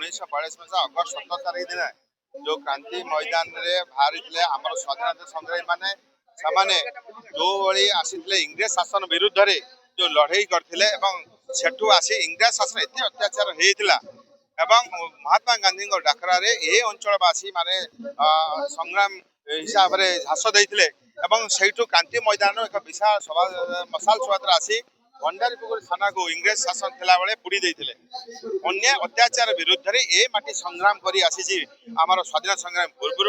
1942 मसीहा अगस्त 17 तारीख दिन जो क्रांति मैदान रे बाहरी आम स्वाधीनता संग्रामी माने सामाने जो भली आसीथिले इंग्रेज शासन विरुद्ध रे जो लड़ाई करथिले एवं सेठू आसी इंग्रेज शासन एते अत्याचार हेइथिला एवं महात्मा गांधी डाकरा रे ए अंचलवासी माने संग्राम हिसाब रे झास देइथिले एवं सेठू क्रांति मैदान एक विशाल सभा मसाल शोभायात्रा आसी भंडारीपुर थाना को इंग्रेज शासन थिला बेले पुड़ी देइथिले अन्य अत्याचार विरुद्ध रे ए माटी संग्राम करी आसी आमर स्वाधीनता संग्राम पूर्व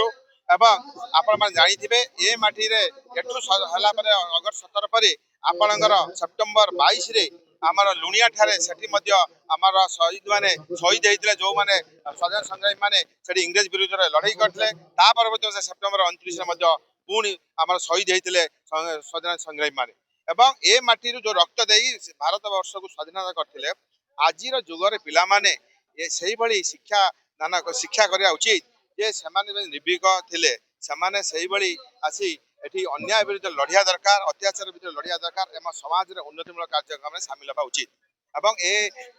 एवं आपण माने जानिथिबे ए माटी रे एठू हला परे अगस्त 17 परे आपणकर सेप्टेम्बर 22 रे आमर लुणिया ठारे सेठी मध्य आमर शहीद माने शहीद हेइथिले जो माने स्वाधीनता संग्रामी माने सेठी इंग्रेज विरुद्ध रे लड़ाई करथिले ता परवर्ती सेप्टेम्बर 29 रे मध्य पुणी आमर शहीद हेइथिले स्वाधीनता संग्रामी माने एवं ए माटी जो रक्त देई भारत वर्ष को स्वाधीनता करथिले आजिर जुगर पिला माने ए सही भली शिक्षा दान शिक्षा करिया उचित जे सेमाने निर्भीक थिले सेमाने सही भली आसी एठी अन्याय विरुद्ध लड़िया दरकार अत्याचार विरुद्ध लड़िया दरकार एवं समाज रे उन्नतिमूलक कार्यक्रम में शामिल होगा उचित एवं ए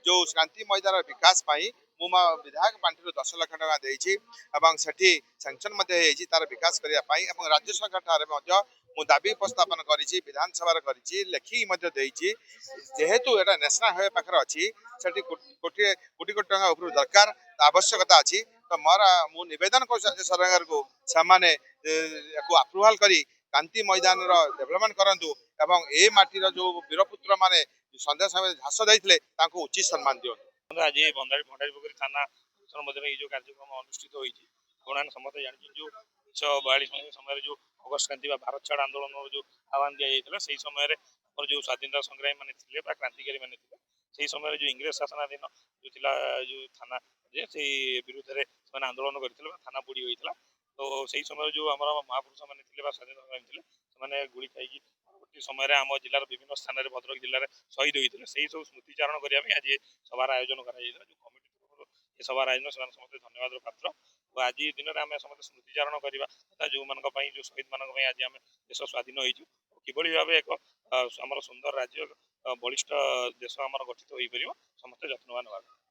जो क्रांति मैदान विकास पाई मु विधायक पांठी 10 लाख टका देइछि एवं सेठी सैंक्शन मध्ये हेइछि तार विकास करिया पाई एवं राज्य सरकार ठारे मध्ये मु दाबी उपस्थापन करिछि विधानसभा रे करिछि लेखि मध्ये देइछि जेहेतु एटा नेशनल हाईवे पाखर अछि सेठी कोटी कोटी टका ऊपर दरकार आवश्यकता अछि तो मोर मु निवेदन कर सरकार को सामाने को अप्रूवल करी क्रांति मैदान डेवलपमेंट करंतु एवं ए माटीर जो वीरपुत्र माने संध्या समय झास देइथिले तांको उचित सम्मान दियो आज भंडारीपोखरी थाना जो कार्यक्रम अनुष्ठित होती समस्त जानते जो 1942 समय जो अगस्त क्रांति भारत छाड़ आंदोलन जो आह्वान दिया से समय जो स्वाधीनता संग्रामी मैंने क्रांतिकारी मैंने समय जो इंग्रेज शासनाधीन जो जो थाना से विरुद्ध में आंदोलन करते थाना बुड़ी होता तो से समय जो आम महापुरुष मैंने स्वाधीनता संग्रामी थे गुड़ी खाई परवर्ती समय आम जिलार विभिन्न स्थान में भद्रक जिले में शहीद होते से सब स्मृतिचारण करने आज सभार आयोजन कर कमिटी तरफ सभार आयोजन से समस्त धन्यवाद पात्र और आज दिन में आम समस्त स्मृतिचारण करवा तथा जो मान जो शहीद मान आज आम देश स्वाधीन हो किभली भाव एक आम सुंदर राज्य बलिष्ठ देश आम गठित हो पार समस्त जत्नवान होगा।